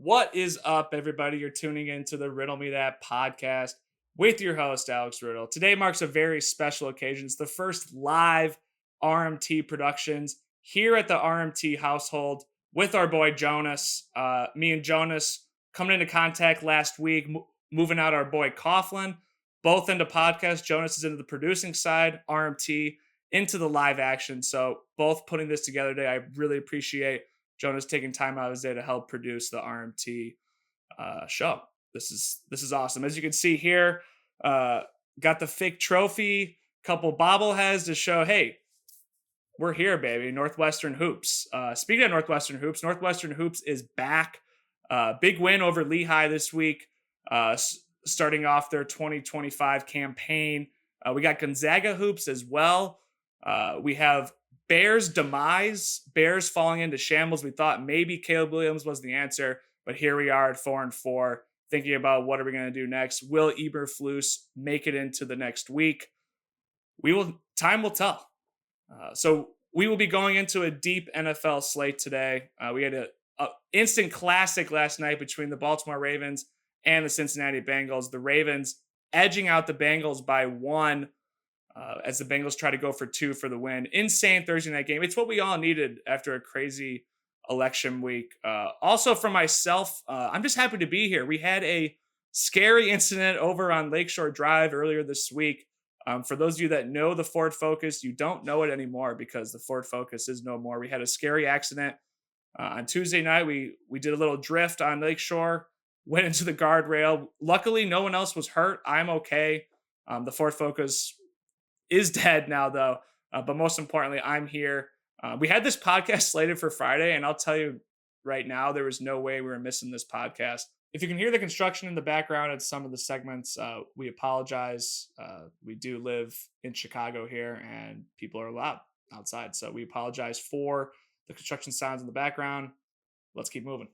What is up, everybody? You're tuning into the Riddle Me That podcast with your host, Alex Riddle. Today marks a very special occasion. It's the first live RMT productions here at the RMT household with our boy Jonas. Me and Jonas coming into contact last week, moving out our boy Coughlin, both into podcasts. Jonas is into the producing side, RMT into the live action. So both putting this together today. I really appreciate Jonas taking time out of his day to help produce the RMT show. This is awesome. As you can see here, got the fake trophy, couple bobbleheads to show, hey, we're here, baby. Northwestern Hoops. Speaking of Northwestern Hoops is back. Big win over Lehigh this week, starting off their 2025 campaign. We got Gonzaga Hoops as well. We have Bears demise, Bears falling into shambles. We thought maybe Caleb Williams was the answer, but here we are at 4-4, thinking about what are we going to do next. Will Eberflus make it into the next week? Time will tell. So we will be going into a deep NFL slate today. We had an instant classic last night between the Baltimore Ravens and the Cincinnati Bengals. The Ravens edging out the Bengals by 1. As the Bengals try to go for 2 for the win. Insane Thursday night game. It's what we all needed after a crazy election week. Also for myself, I'm just happy to be here. We had a scary incident over on Lakeshore Drive earlier this week. For those of you that know the Ford Focus, you don't know it anymore because the Ford Focus is no more. We had a scary accident on Tuesday night. We did a little drift on Lakeshore, went into the guardrail. Luckily, no one else was hurt. I'm okay. The Ford Focus is dead now, though. But most importantly, I'm here. We had this podcast slated for Friday, and I'll tell you right now, there was no way we were missing this podcast. If you can hear the construction in the background at some of the segments, we apologize. We do live in Chicago here, and people are loud outside. So we apologize for the construction sounds in the background. Let's keep moving.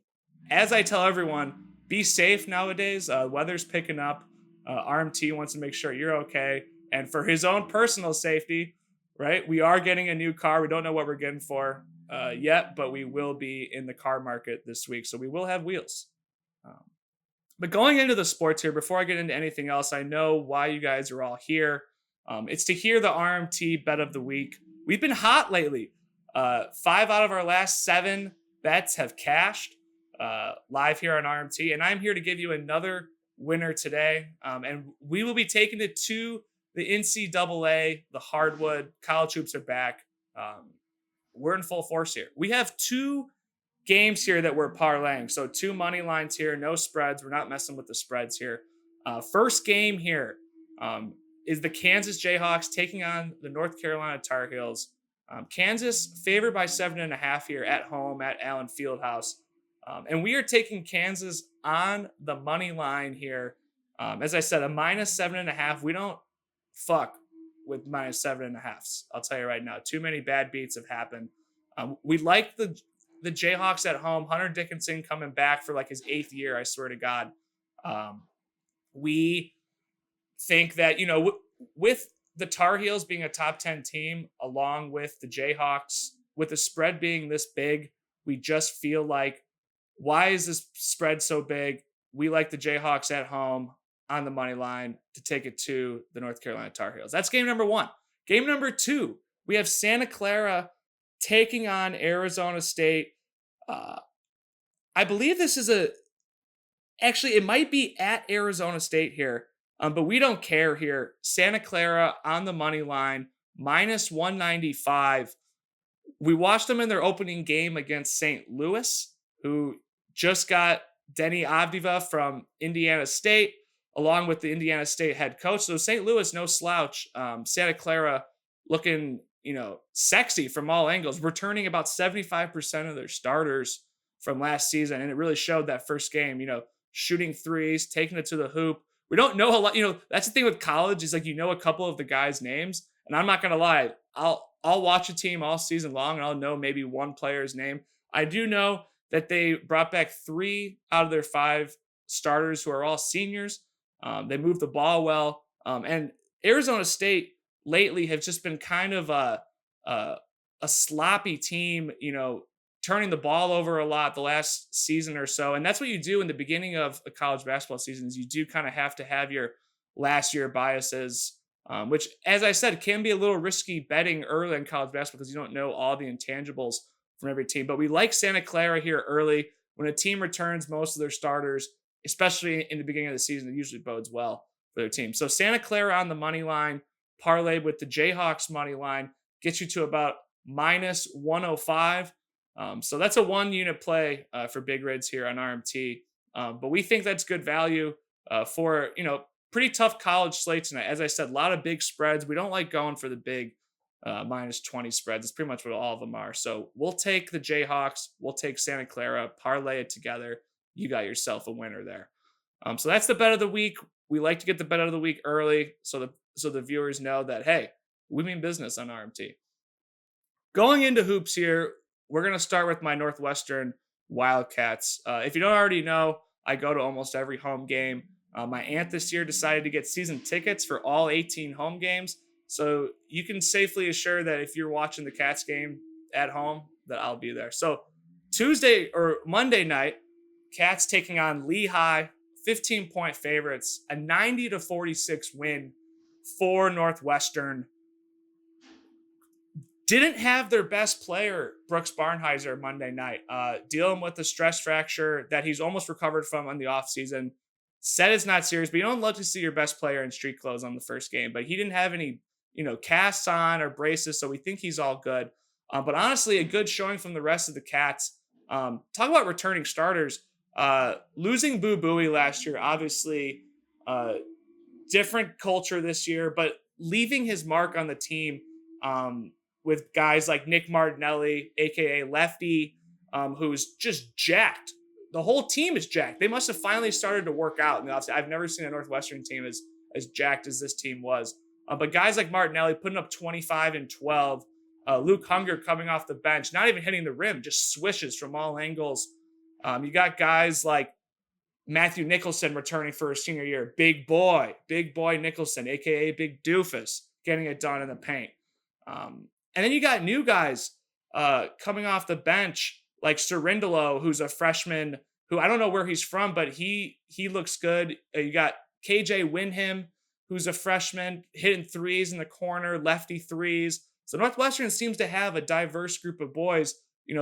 As I tell everyone, be safe nowadays. Weather's picking up. RMT wants to make sure you're okay. And for his own personal safety, right, we are getting a new car. We don't know what we're getting for yet, but we will be in the car market this week. So we will have wheels. But going into the sports here, before I get into anything else, I know why you guys are all here. It's to hear the RMT bet of the week. We've been hot lately. 5 out of our last 7 bets have cashed live here on RMT. And I'm here to give you another winner today. And we will be taking it to the NCAA, the hardwood. College hoops are back. We're in full force here. We have 2 games here that we're parlaying. So 2 money lines here, no spreads. We're not messing with the spreads here. First game here is the Kansas Jayhawks taking on the North Carolina Tar Heels. Kansas favored by 7.5 here at home at Allen Fieldhouse. And we are taking Kansas on the money line here. As I said, a minus 7.5. We don't fuck with minus 7.5s. I'll tell you right now, too many bad beats have happened. We like the Jayhawks at home. Hunter Dickinson coming back for like his 8th year. I swear to God. We think that, with the Tar Heels being a top 10 team, along with the Jayhawks, with the spread being this big, we just feel like, why is this spread so big? We like the Jayhawks at home on the money line to take it to the North Carolina Tar Heels. That's game number 1. Game number 2, we have Santa Clara taking on Arizona State. I believe this is actually, it might be at Arizona State here, but we don't care here. Santa Clara on the money line, minus 195. We watched them in their opening game against St. Louis, who just got Denny Avdiva from Indiana State, along with the Indiana State head coach. So St. Louis, no slouch. Santa Clara looking, sexy from all angles, returning about 75% of their starters from last season. And it really showed that first game, shooting threes, taking it to the hoop. We don't know a lot. That's the thing with college is like, a couple of the guys' names. And I'm not going to lie. I'll watch a team all season long and I'll know maybe one player's name. I do know that they brought back 3 out of their 5 starters who are all seniors. They moved the ball well. And Arizona State lately have just been kind of a sloppy team, turning the ball over a lot the last season or so. And that's what you do in the beginning of a college basketball season is you do kind of have to have your last year biases, which, as I said, can be a little risky betting early in college basketball because you don't know all the intangibles from every team. But we like Santa Clara here early. When a team returns most of their starters, especially in the beginning of the season, it usually bodes well for their team. So Santa Clara on the money line, parlayed with the Jayhawks money line, gets you to about minus 105. So that's a 1 unit play for Big Reds here on RMT. But we think that's good value for, pretty tough college slate tonight. As I said, a lot of big spreads. We don't like going for the big minus 20 spreads. It's pretty much what all of them are. So we'll take the Jayhawks. We'll take Santa Clara, parlay it together. You got yourself a winner there. So that's the bet of the week. We like to get the bet of the week early so the viewers know that, hey, we mean business on RMT. Going into hoops here, we're going to start with my Northwestern Wildcats. If you don't already know, I go to almost every home game. My aunt this year decided to get season tickets for all 18 home games. So you can safely assure that if you're watching the Cats game at home, that I'll be there. So Tuesday or Monday night, Cats taking on Lehigh, 15-point favorites, a 90-46 win for Northwestern. Didn't have their best player, Brooks Barnheiser, Monday night, dealing with a stress fracture that he's almost recovered from in the offseason. Said it's not serious, but you don't love to see your best player in street clothes on the first game. But he didn't have any, casts on or braces, so we think he's all good. But honestly, a good showing from the rest of the Cats. Talk about returning starters. Losing Boo Buie last year, obviously, different culture this year, but leaving his mark on the team with guys like Nick Martinelli, aka Lefty, who's just jacked. The whole team is jacked. They must have finally started to work out in the offseason. I've never seen a Northwestern team as jacked as this team was. But guys like Martinelli putting up 25 and 12. Luke Hunger coming off the bench, not even hitting the rim, just swishes from all angles. You got guys like Matthew Nicholson returning for his senior year. Big boy Nicholson, a.k.a. Big Doofus, getting it done in the paint. And then you got new guys coming off the bench, like Cerundolo, who's a freshman who I don't know where he's from, but he looks good. You got KJ Winham, who's a freshman, hitting threes in the corner, lefty threes. So Northwestern seems to have a diverse group of boys,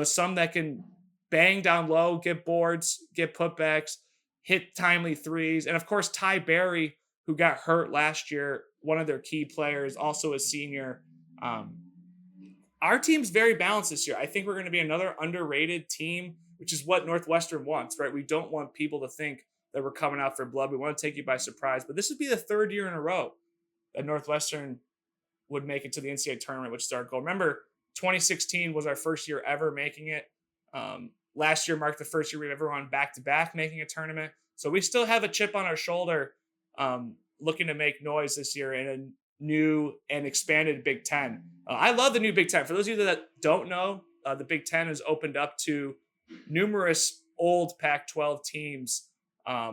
some that can bang down low, get boards, get putbacks, hit timely threes. And of course, Ty Berry, who got hurt last year, one of their key players, also a senior. Our team's very balanced this year. I think we're going to be another underrated team, which is what Northwestern wants, right? We don't want people to think that we're coming out for blood. We want to take you by surprise. But this would be the third year in a row that Northwestern would make it to the NCAA tournament, which is our goal. Remember, 2016 was our first year ever making it. Last year marked the first year we've ever won back-to-back making a tournament. So we still have a chip on our shoulder looking to make noise this year in a new and expanded Big Ten. I love the new Big Ten. For those of you that don't know, the Big Ten has opened up to numerous old Pac-12 teams,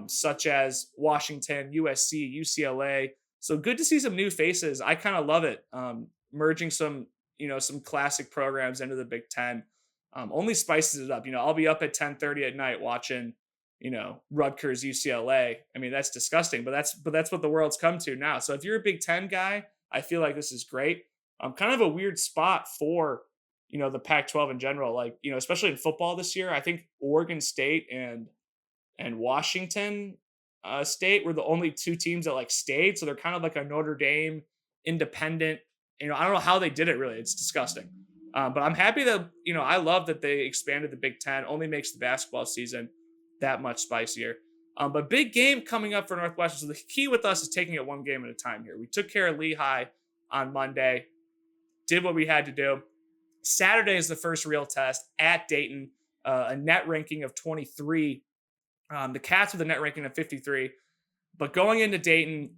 such as Washington, USC, UCLA. So good to see some new faces. I kind of love it. Merging some classic programs into the Big Ten only spices it up. I'll be up at 10:30 at night watching, Rutgers, UCLA. I mean, that's disgusting, but that's what the world's come to now. So if you're a Big Ten guy, I feel like this is great. Kind of a weird spot for, the Pac-12 in general. Like, especially in football this year, I think Oregon State and Washington State were the only two teams that stayed. So they're kind of like a Notre Dame independent. I don't know how they did it really. It's disgusting. But I'm happy that, I love that they expanded the Big Ten. Only makes the basketball season that much spicier. But big game coming up for Northwestern. So the key with us is taking it one game at a time here. We took care of Lehigh on Monday, did what we had to do. Saturday is the first real test at Dayton, a net ranking of 23. The Cats with a net ranking of 53. But going into Dayton,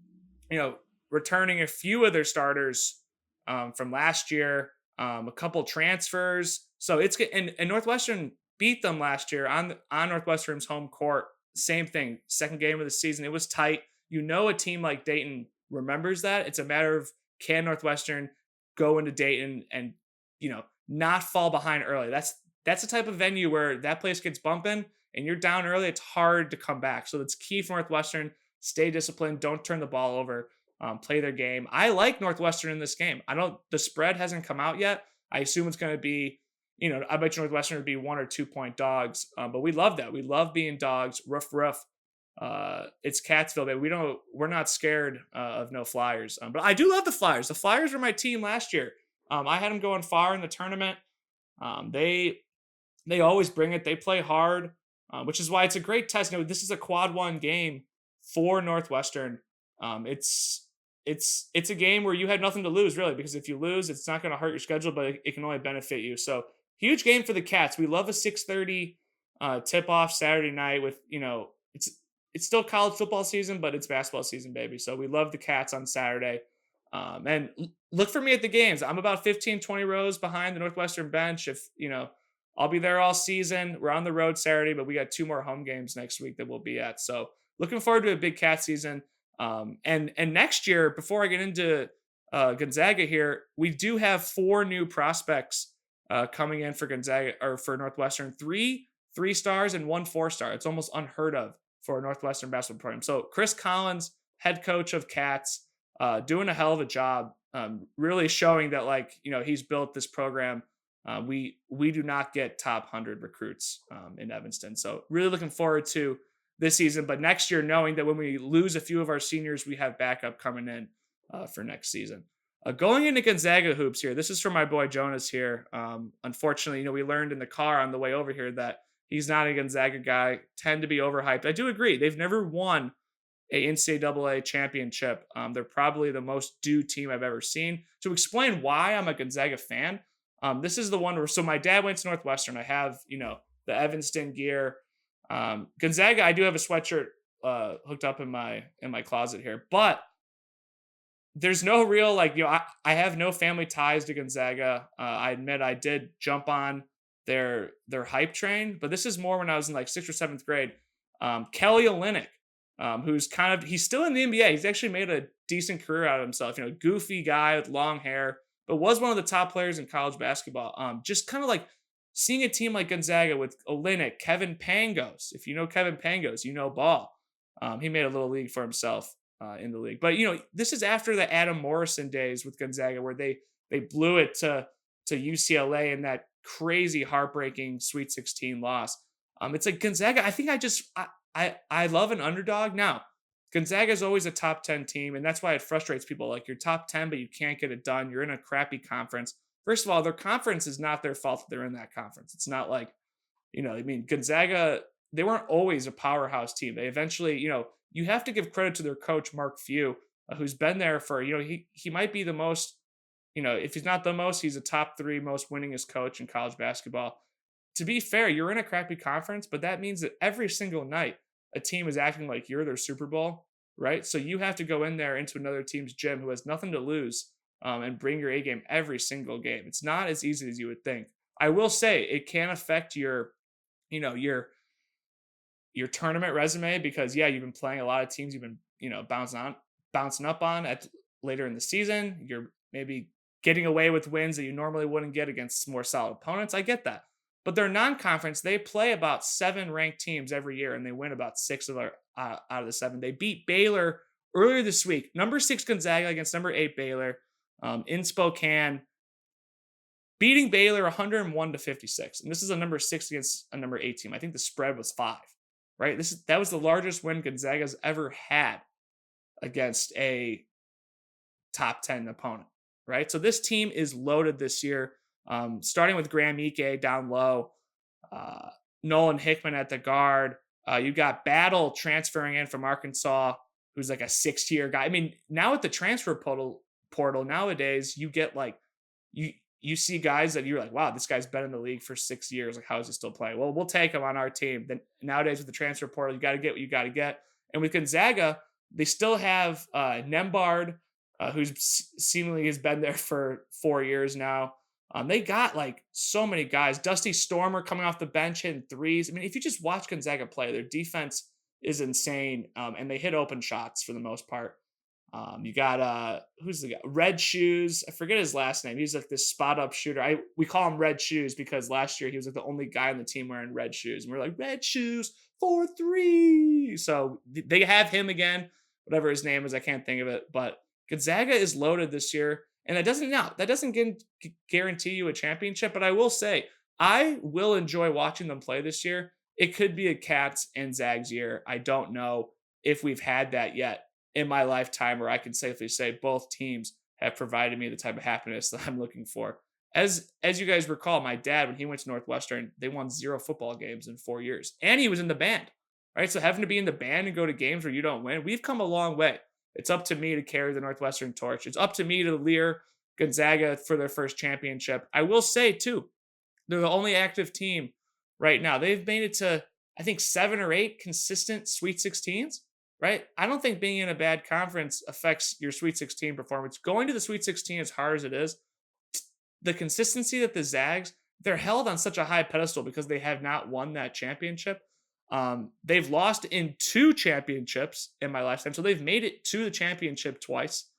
returning a few of their starters from last year, a couple transfers. So it's and Northwestern beat them last year on Northwestern's home court. Same thing. Second game of the season. It was tight. A team like Dayton remembers that. It's a matter of, can Northwestern go into Dayton and, not fall behind early? That's that's the type of venue where that place gets bumping and you're down early. It's hard to come back. So it's key for Northwestern. Stay disciplined. Don't turn the ball over. Play their game. I like Northwestern in this game. The spread hasn't come out yet. I assume it's going to be, I bet you Northwestern would be 1 or 2 point dogs. But we love that. We love being dogs. Rough, rough. It's Catsville, baby. We're not scared of no Flyers. But I do love the Flyers. The Flyers were my team last year. I had them going far in the tournament. They always bring it. They play hard, which is why it's a great test. This is a quad one game for Northwestern. It's a game where you have nothing to lose, really, because if you lose, it's not going to hurt your schedule, but it can only benefit you. So huge game for the Cats. We love a 6:30 tip off Saturday night with, it's still college football season, but it's basketball season, baby. So we love the Cats on Saturday. And look for me at the games. I'm about 15, 20 rows behind the Northwestern bench. I'll be there all season. We're on the road Saturday, but we got 2 more home games next week that we'll be at. So looking forward to a big Cat season. And next year, before I get into Gonzaga here, we do have 4 new prospects coming in for Gonzaga or for Northwestern. 3 3-stars and 1 4-star. It's almost unheard of for a Northwestern basketball program. So Chris Collins, head coach of Cats, doing a hell of a job, really showing that he's built this program. We do not get top 100 recruits in Evanston. So really looking forward to this season, but next year, knowing that when we lose a few of our seniors, we have backup coming in for next season. Going into Gonzaga hoops here, this is from my boy Jonas here. Unfortunately, we learned in the car on the way over here that he's not a Gonzaga guy, tend to be overhyped. I do agree. They've never won a NCAA championship. They're probably the most due team I've ever seen. To explain why I'm a Gonzaga fan, this is the one where, so my dad went to Northwestern. I have, the Evanston gear. Gonzaga, I do have a sweatshirt hooked up in my closet here, but there's no real I have no family ties to Gonzaga. I admit I did jump on their hype train, but this is more when I was in 6th or 7th grade. Kelly Olynyk, who's he's still in the NBA. He's actually made a decent career out of himself. Goofy guy with long hair, but was one of the top players in college basketball. Just seeing a team like Gonzaga with Olynyk, Kevin Pangos. If you know Kevin Pangos, you know ball. He made a little league for himself in the league. But, this is after the Adam Morrison days with Gonzaga where they blew it to UCLA in that crazy, heartbreaking Sweet 16 loss. It's like Gonzaga, I think I love an underdog. Now, Gonzaga is always a top 10 team, and that's why it frustrates people. You're top 10, but you can't get it done. You're in a crappy conference. First of all, their conference is not their fault that they're in that conference. It's not Gonzaga, they weren't always a powerhouse team. They eventually, you have to give credit to their coach, Mark Few, who's been there for, he might be the most, if he's not the most, he's a top 3 most winningest coach in college basketball. To be fair, you're in a crappy conference, but that means that every single night a team is acting like you're their Super Bowl, right? So you have to go in there into another team's gym who has nothing to lose and bring your A game every single game. It's not as easy as you would think. I will say it can affect your tournament resume because you've been playing a lot of teams you've been, bouncing up on at later in the season. You're maybe getting away with wins that you normally wouldn't get against more solid opponents. I get that. But they're non-conference. They play about 7 ranked teams every year, and they win about 6 out of the 7. They beat Baylor earlier this week. Number 6 Gonzaga against number 8 Baylor in Spokane, beating Baylor 101-56. And this is a number 6 against a number 8 team. I think the spread was 5, right? That was the largest win Gonzaga's ever had against a top 10 opponent, right? So this team is loaded this year. Starting with Graham Ike down low, Nolan Hickman at the guard. You got Battle transferring in from Arkansas, who's like a 6-year guy. I mean, now with the transfer portal nowadays, you get you see guys that you're like, wow, this guy's been in the league for 6 years. How is he still playing? Well, we'll take him on our team. Then nowadays with the transfer portal, you got to get what you got to get. And with Gonzaga, they still have Nembhard, who's seemingly has been there for 4 years now. They got so many guys. Dusty Stormer coming off the bench hitting threes. I mean, if you just watch Gonzaga play, their defense is insane, and they hit open shots for the most part. You got who's the guy? Red Shoes. I forget his last name. He's like this spot up shooter. We call him Red Shoes because last year he was like the only guy on the team wearing red shoes. And we're like, red shoes for three. So they have him again, whatever his name is. I can't think of it. But Gonzaga is loaded this year. And that doesn't guarantee you a championship. But I will say, I will enjoy watching them play this year. It could be a Cats and Zags year. I don't know if we've had that yet in my lifetime, where I can safely say both teams have provided me the type of happiness that I'm looking for. As you guys recall, my dad, when he went to Northwestern, they won 0 football games in 4 years, and he was in the band, right? So having to be in the band and go to games where you don't win, we've come a long way. It's up to me to carry the Northwestern torch. It's up to me to leer Gonzaga for their first championship. I will say too, they're the only active team right now. They've made it to, I think, 7 or 8 consistent Sweet 16s, right? I don't think being in a bad conference affects your Sweet 16 performance. Going to the Sweet 16, as hard as it is, the consistency that the Zags, they're held on such a high pedestal because they have not won that championship. They've lost in 2 championships in my lifetime. So they've made it to the championship twice,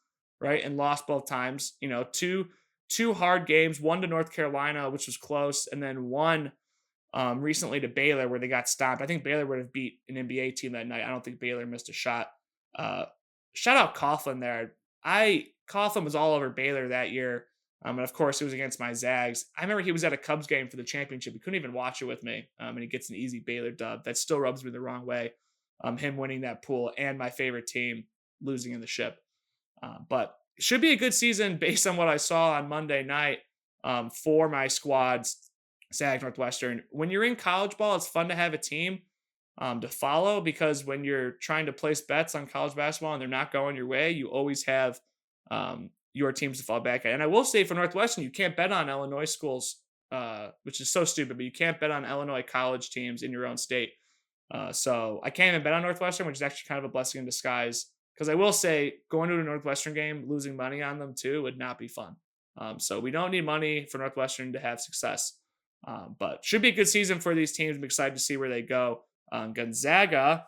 right? And lost both times. Two hard games, one to North Carolina, which was close, and then one recently to Baylor where they got stopped. I think Baylor would have beat an NBA team that night. I don't think Baylor missed a shot. Shout out Coughlin there. Coughlin was all over Baylor that year. And of course, it was against my Zags. I remember he was at a Cubs game for the championship. He couldn't even watch it with me. And he gets an easy Baylor dub. That still rubs me the wrong way. Him winning that pool and my favorite team losing in the ship. But it should be a good season based on what I saw on Monday night for my squads, Zags, Northwestern. When you're in college ball, it's fun to have a team to follow, because when you're trying to place bets on college basketball and they're not going your way, you always have your teams to fall back at. And I will say for Northwestern, you can't bet on Illinois schools, which is so stupid, but you can't bet on Illinois college teams in your own state. So I can't even bet on Northwestern, which is actually kind of a blessing in disguise. Because I will say, going to a Northwestern game, losing money on them too would not be fun. So we don't need money for Northwestern to have success. But should be a good season for these teams. I'm excited to see where they go. Gonzaga,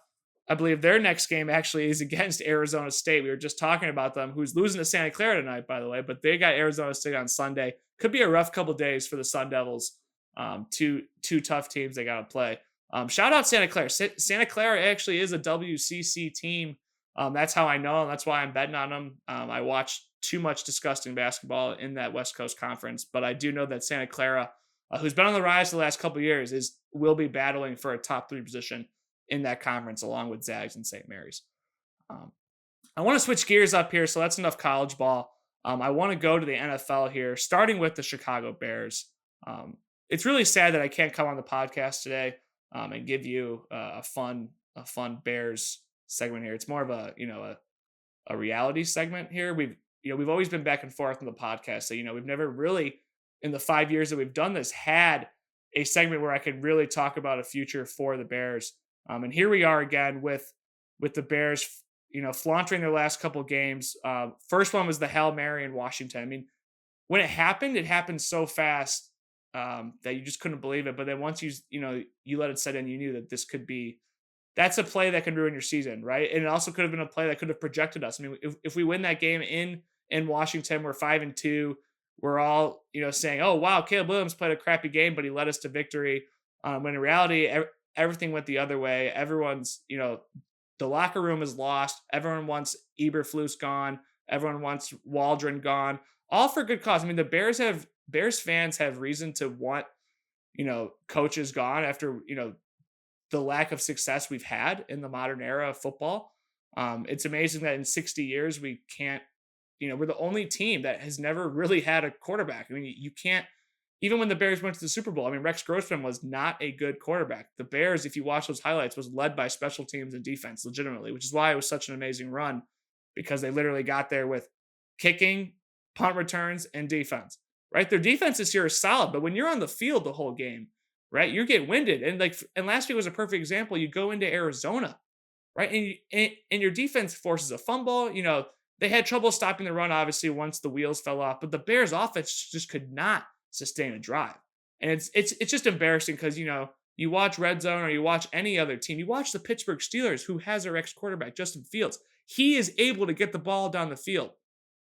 I believe their next game actually is against Arizona State. We were just talking about them, who's losing to Santa Clara tonight, by the way, but they got Arizona State on Sunday. Could be a rough couple days for the Sun Devils. Two tough teams they got to play. Shout out Santa Clara. Santa Clara actually is a WCC team. That's how I know, and that's why I'm betting on them. I watched too much disgusting basketball in that West Coast Conference, but I do know that Santa Clara, who's been on the rise the last couple of years, will be battling for a top 3 position in that conference, along with Zags and St. Mary's. I want to switch gears up here, so that's enough college ball. I want to go to the NFL here, starting with the Chicago Bears. It's really sad that I can't come on the podcast today and give you a fun Bears segment here. It's more of a reality segment here. We've always been back and forth on the podcast, so we've never really, in the 5 years that we've done this, had a segment where I could really talk about a future for the Bears. And here we are again with the Bears, flaunting their last couple games. First one was the Hail Mary in Washington. I mean, when it happened so fast that you just couldn't believe it. But then once you let it set in, you knew that that's a play that can ruin your season, right? And it also could have been a play that could have projected us. I mean, if we win that game in Washington, we're 5-2. We're all, saying, oh, wow, Caleb Williams played a crappy game, but he led us to victory. When in reality, everything went the other way. Everyone's, the locker room is lost. Everyone wants Eberflus gone. Everyone wants Waldron gone, all for good cause. I mean, the Bears fans have reason to want, coaches gone after, the lack of success we've had in the modern era of football. It's amazing that in 60 years, we can't, we're the only team that has never really had a quarterback. I mean, you can't, even when the Bears went to the Super Bowl, I mean, Rex Grossman was not a good quarterback. The Bears, if you watch those highlights, was led by special teams and defense legitimately, which is why it was such an amazing run, because they literally got there with kicking, punt returns, and defense, right? Their defense this year is solid, but when you're on the field the whole game, right, you get winded. And last week was a perfect example. You go into Arizona, right? And your defense forces a fumble. They had trouble stopping the run, obviously, once the wheels fell off, but the Bears offense just could not sustain a drive. And it's just embarrassing because, you You watch Red Zone or you watch any other team. You watch the Pittsburgh Steelers, who has their ex-quarterback, Justin Fields. He is able to get the ball down the field,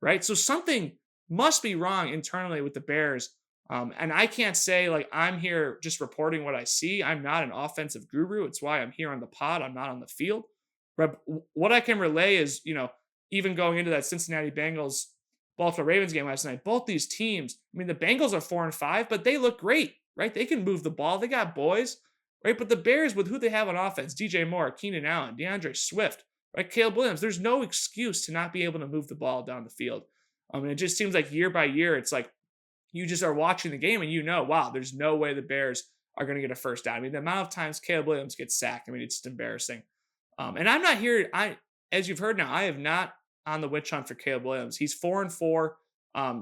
right? So something must be wrong internally with the Bears. And I can't say like I'm here just reporting what I see. I'm not an offensive guru. It's why I'm here on the pod. I'm not on the field. But what I can relay is, even going into that Cincinnati Bengals Baltimore Ravens game last night, both these teams, I mean, the Bengals are 4-5, but they look great, right? They can move the ball. They got boys, right? But the Bears, with who they have on offense, DJ Moore, Keenan Allen, DeAndre Swift, right? Caleb Williams, there's no excuse to not be able to move the ball down the field. It just seems like year by year, it's like you just are watching the game and wow, there's no way the Bears are going to get a first down. I mean, the amount of times Caleb Williams gets sacked, I mean, it's just embarrassing. And I'm not here, as you've heard now, I have not on the witch hunt for Caleb Williams. He's 4-4.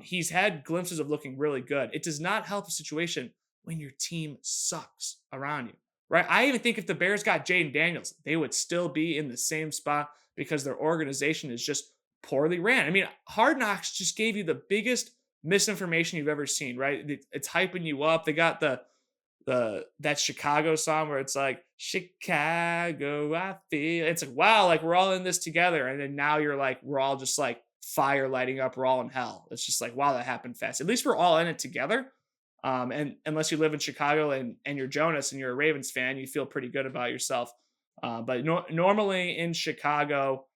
He's had glimpses of looking really good. It does not help the situation when your team sucks around you, right? I even think if the Bears got Jaden Daniels, they would still be in the same spot because their organization is just poorly ran. I mean, Hard Knocks just gave you the biggest misinformation you've ever seen, right? It's hyping you up. They got that Chicago song where it's like, Chicago, I feel. It's like, wow, like we're all in this together. And then now you're like, we're all just like fire lighting up. We're all in hell. It's just like, wow, that happened fast. At least we're all in it together. And unless you live in Chicago and you're Jonas and you're a Ravens fan, you feel pretty good about yourself. But normally in Chicago,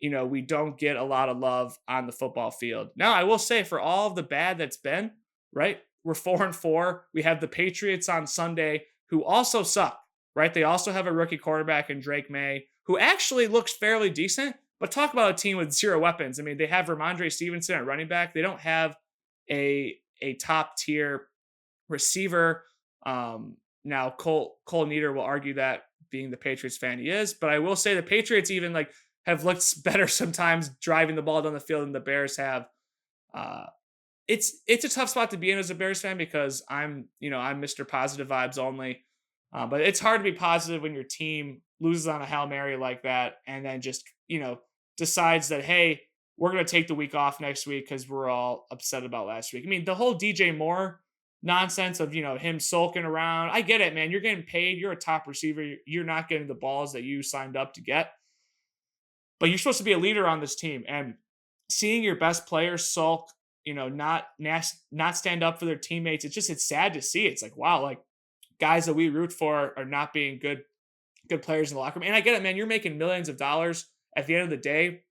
we don't get a lot of love on the football field. Now, I will say for all of the bad that's been, right? We're 4-4. We have the Patriots on Sunday, who also suck, right? They also have a rookie quarterback in Drake May, who actually looks fairly decent, but talk about a team with zero weapons. I mean, they have Ramondre Stevenson at running back. They don't have a top tier receiver. Now Cole Nieder will argue that, being the Patriots fan he is, but I will say the Patriots even like have looked better sometimes driving the ball down the field than the Bears have. It's a tough spot to be in as a Bears fan because I'm Mr. Positive Vibes only. But it's hard to be positive when your team loses on a Hail Mary like that and then just, decides that, hey, we're going to take the week off next week because we're all upset about last week. I mean, the whole DJ Moore nonsense of, him sulking around. I get it, man. You're getting paid. You're a top receiver. You're not getting the balls that you signed up to get. But you're supposed to be a leader on this team. And seeing your best players sulk, not stand up for their teammates, it's sad to see. It's like, wow, like guys that we root for are not being good players in the locker room. And I get it, man. You're making millions of dollars. At the end of the day,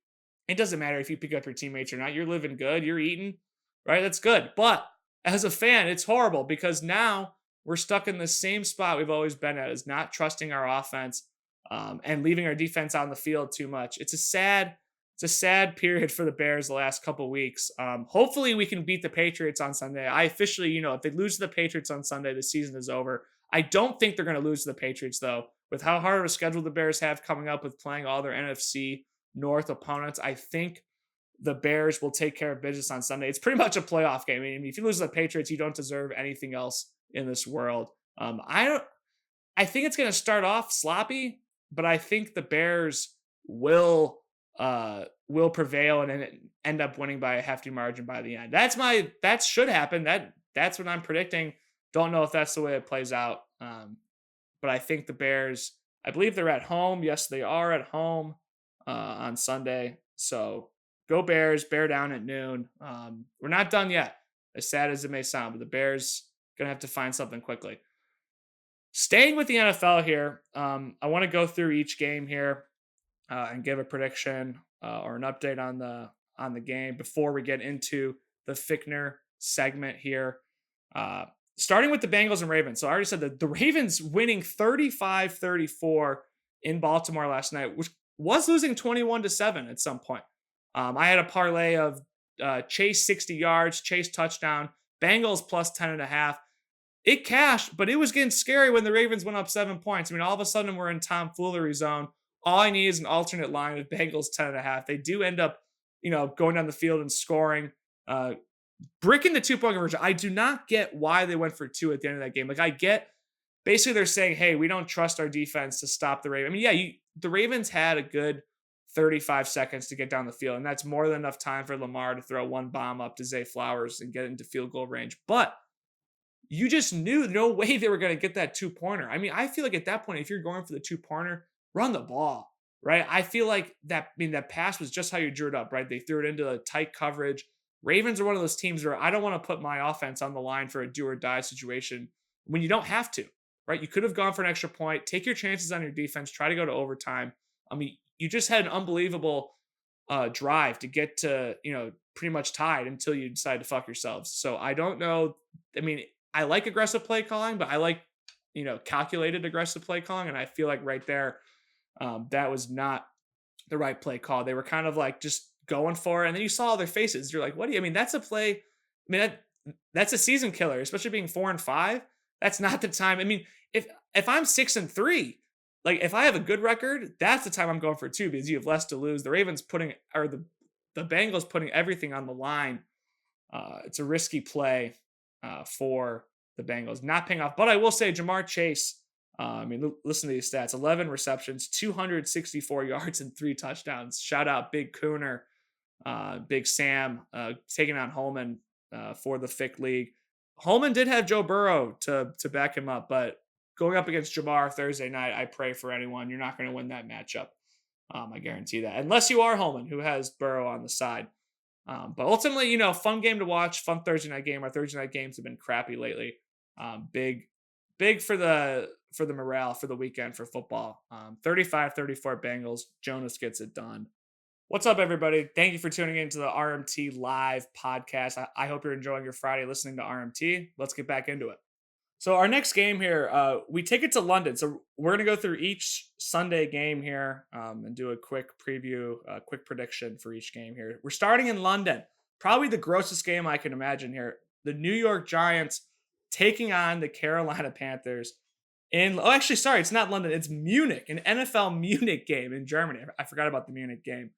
it doesn't matter if you pick up your teammates or not. You're living good. You're eating, right? That's good. But as a fan, it's horrible because now we're stuck in the same spot we've always been at, is not trusting our offense and leaving our defense on the field too much. It's a sad period for the Bears the last couple of weeks. Hopefully we can beat the Patriots on Sunday. I officially, if they lose to the Patriots on Sunday, the season is over. I don't think they're going to lose to the Patriots, though. With how hard of a schedule the Bears have coming up with playing all their NFC North opponents, I think the Bears will take care of business on Sunday. It's pretty much a playoff game. I mean, if you lose to the Patriots, you don't deserve anything else in this world. I think it's going to start off sloppy, but I think the Bears will prevail and then end up winning by a hefty margin by the end. That should happen. That's what I'm predicting. Don't know if that's the way it plays out. But I think the Bears, I believe they're at home. Yes, they are at home on Sunday. So go Bears, bear down at noon. We're not done yet, as sad as it may sound, but the Bears going to have to find something quickly. Staying with the NFL here, I want to go through each game here and give a prediction or an update on the game before we get into the Fichtner segment here. Starting with the Bengals and Ravens. So I already said that the Ravens winning 35-34 in Baltimore last night, which was losing 21-7 at some point. I had a parlay of Chase 60 yards, Chase touchdown, Bengals plus 10.5. It cashed, but it was getting scary when the Ravens went up 7 points. I mean, all of a sudden we're in tomfoolery zone. All I need is an alternate line with Bengals 10.5. They do end up, going down the field and scoring, bricking the 2-point conversion. I do not get why they went for 2 at the end of that game. Like, I get, basically they're saying, hey, we don't trust our defense to stop the Ravens. I mean, yeah, the Ravens had a good 35 seconds to get down the field, and that's more than enough time for Lamar to throw one bomb up to Zay Flowers and get into field goal range. But you just knew no way they were going to get that 2-pointer. I mean, I feel like at that point, if you're going for the 2-pointer, run the ball, right? I feel like that pass was just how you drew it up, right? They threw it into a tight coverage. Ravens are one of those teams where I don't want to put my offense on the line for a do or die situation when you don't have to, right? You could have gone for an extra point, take your chances on your defense, try to go to overtime. I mean, you just had an unbelievable drive to get to, pretty much tied until you decide to fuck yourselves. So I don't know. I mean, I like aggressive play calling, but I like, calculated aggressive play calling. And I feel like right there, that was not the right play call. They were kind of like just going for it. And then you saw their faces. You're like, what do you, I mean, that's a play. I mean, that's a season killer, especially being 4-5. That's not the time. I mean, if I'm 6-3, like if I have a good record, that's the time I'm going for 2 because you have less to lose. The Ravens the Bengals putting everything on the line. It's a risky play for the Bengals, not paying off. But I will say, Jamar Chase. I mean, listen to these stats: 11 receptions, 264 yards, and 3 touchdowns. Shout out Big Cooner, Big Sam, taking on Holman for the Fick League. Holman did have Joe Burrow to back him up, but going up against Jamar Thursday night, I pray for anyone. You're not going to win that matchup. I guarantee that. Unless you are Holman, who has Burrow on the side. But ultimately, fun game to watch, fun Thursday night game. Our Thursday night games have been crappy lately. Big for the morale for the weekend for football. 35-34 Bengals. Jonas gets it done. What's up, everybody? Thank you for tuning in to the RMT Live podcast. I hope you're enjoying your Friday listening to RMT. Let's get back into it. So our next game here, we take it to London. So we're going to go through each Sunday game here and do a quick preview, a quick prediction for each game here. We're starting in London. Probably the grossest game I can imagine here. The New York Giants taking on the Carolina Panthers it's not London. It's Munich, an NFL Munich game in Germany. I forgot about the Munich game.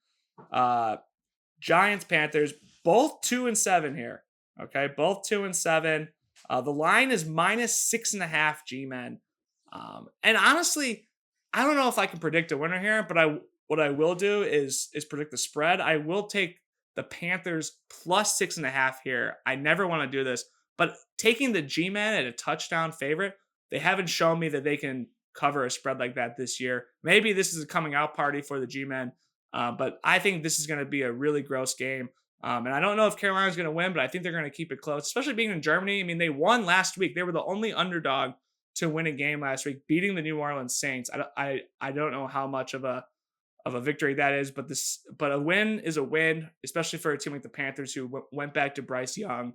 Giants, Panthers, both 2-7 here. Okay, both 2-7. The line is -6.5 G-men. And honestly, I don't know if I can predict a winner here, but what I will do is predict the spread. I will take the Panthers +6.5 here. I never want to do this, but taking the G-men at a touchdown favorite, they haven't shown me that they can cover a spread like that this year. Maybe this is a coming out party for the G-men, but I think this is going to be a really gross game. And I don't know if Carolina's going to win, but I think they're going to keep it close, especially being in Germany. I mean, they won last week. They were the only underdog to win a game last week, beating the New Orleans Saints. I don't know how much of a victory that is, but a win is a win, especially for a team like the Panthers who went back to Bryce Young.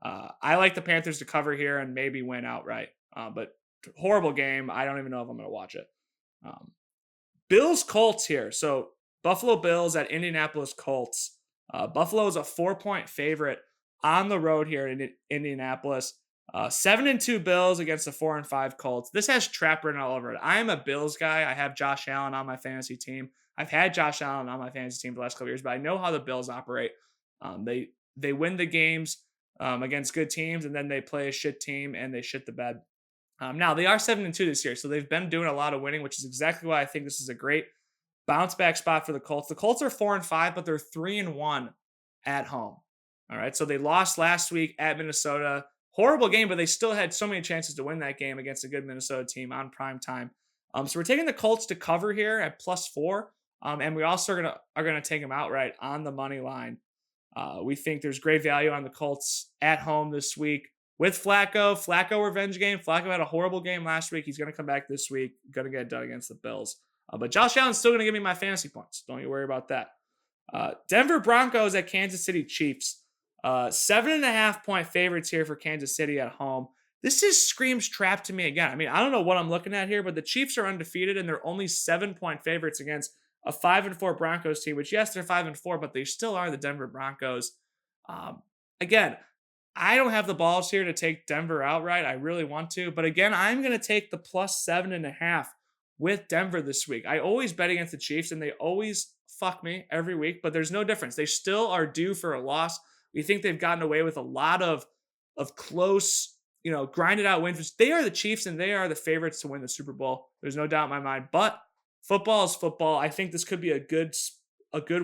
I like the Panthers to cover here and maybe win outright. But horrible game. I don't even know if I'm going to watch it. Bills Colts here. So Buffalo Bills at Indianapolis Colts. Buffalo is a 4-point favorite on the road here in Indianapolis. 7-2 Bills against the 4-5 Colts. This has trap written all over it. I am a Bills guy. I have Josh Allen on my fantasy team. I've had Josh Allen on my fantasy team for the last couple of years, but I know how the Bills operate. They win the games against good teams, and then they play a shit team and they shit the bed. Now they are 7-2 this year, so they've been doing a lot of winning, which is exactly why I think this is a great bounce back spot for the Colts. The Colts are 4-5, but they're 3-1 at home. All right, so they lost last week at Minnesota. Horrible game, but they still had so many chances to win that game against a good Minnesota team on prime time. So we're taking the Colts to cover here at +4, and we also are gonna take them outright on the money line. We think there's great value on the Colts at home this week with Flacco revenge game. Flacco had a horrible game last week. He's going to come back this week, going to get it done against the Bills. But Josh Allen's still going to give me my fantasy points. Don't you worry about that. Denver Broncos at Kansas City Chiefs. 7.5-point favorites here for Kansas City at home. This just screams trap to me again. I mean, I don't know what I'm looking at here, but the Chiefs are undefeated and they're only 7-point favorites against a 5-4 Broncos team, which yes, they're 5-4, but they still are the Denver Broncos. Again, I don't have the balls here to take Denver outright. I really want to, but again, I'm going to take the +7.5 with Denver this week. I always bet against the Chiefs and they always fuck me every week, but there's no difference. They still are due for a loss. We think they've gotten away with a lot of close, grinded out wins. They are the Chiefs and they are the favorites to win the Super Bowl. There's no doubt in my mind, but football is football. I think this could be a good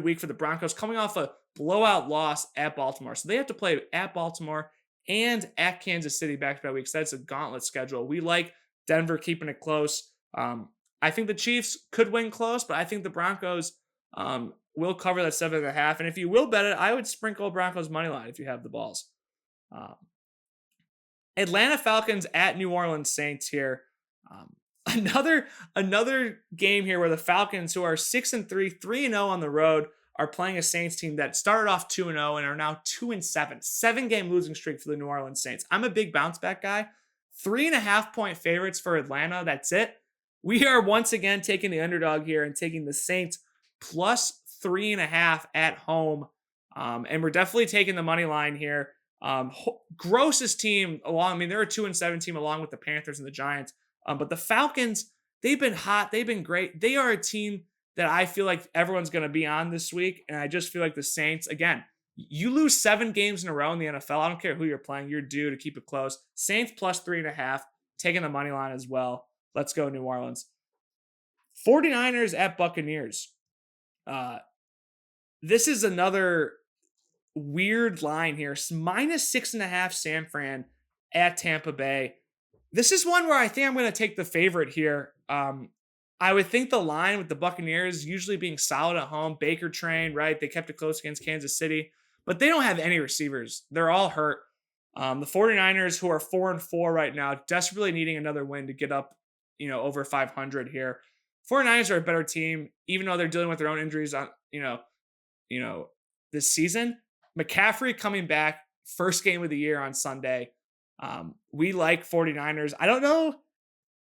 week for the Broncos coming off a blowout loss at Baltimore. So they have to play at Baltimore and at Kansas City back-to-back weeks. That's a gauntlet schedule. We like Denver keeping it close. I think the Chiefs could win close, but I think the Broncos will cover that 7.5. And if you will bet it, I would sprinkle Broncos money line if you have the balls. Um, Atlanta Falcons at New Orleans Saints here. Another game here where the Falcons, who are 6-3, 3-0 on the road, are playing a Saints team that started off 2-0 and are now 2-7. 7-game losing streak for the New Orleans Saints. I'm a big bounce back guy. 3.5-point favorites for Atlanta. That's it. We are once again taking the underdog here and taking the Saints plus 3.5 at home. And we're definitely taking the money line here. Grossest team along. I mean, they're a 2-7 team along with the Panthers and the Giants. But the Falcons, they've been hot. They've been great. They are a team that I feel like everyone's going to be on this week. And I just feel like the Saints, again, you lose 7 games in a row in the NFL. I don't care who you're playing. You're due to keep it close. Saints plus 3.5, taking the money line as well. Let's go New Orleans. 49ers at Buccaneers. This is another weird line here. Minus 6.5 San Fran at Tampa Bay. This is one where I think I'm going to take the favorite here. I would think the line with the Buccaneers usually being solid at home, Baker train, right? They kept it close against Kansas City, but they don't have any receivers. They're all hurt. The 49ers, who are 4-4 right now, desperately needing another win to get up, over 500 here. 49ers are a better team, even though they're dealing with their own injuries on, this season. McCaffrey coming back, first game of the year on Sunday. We like 49ers. I don't know.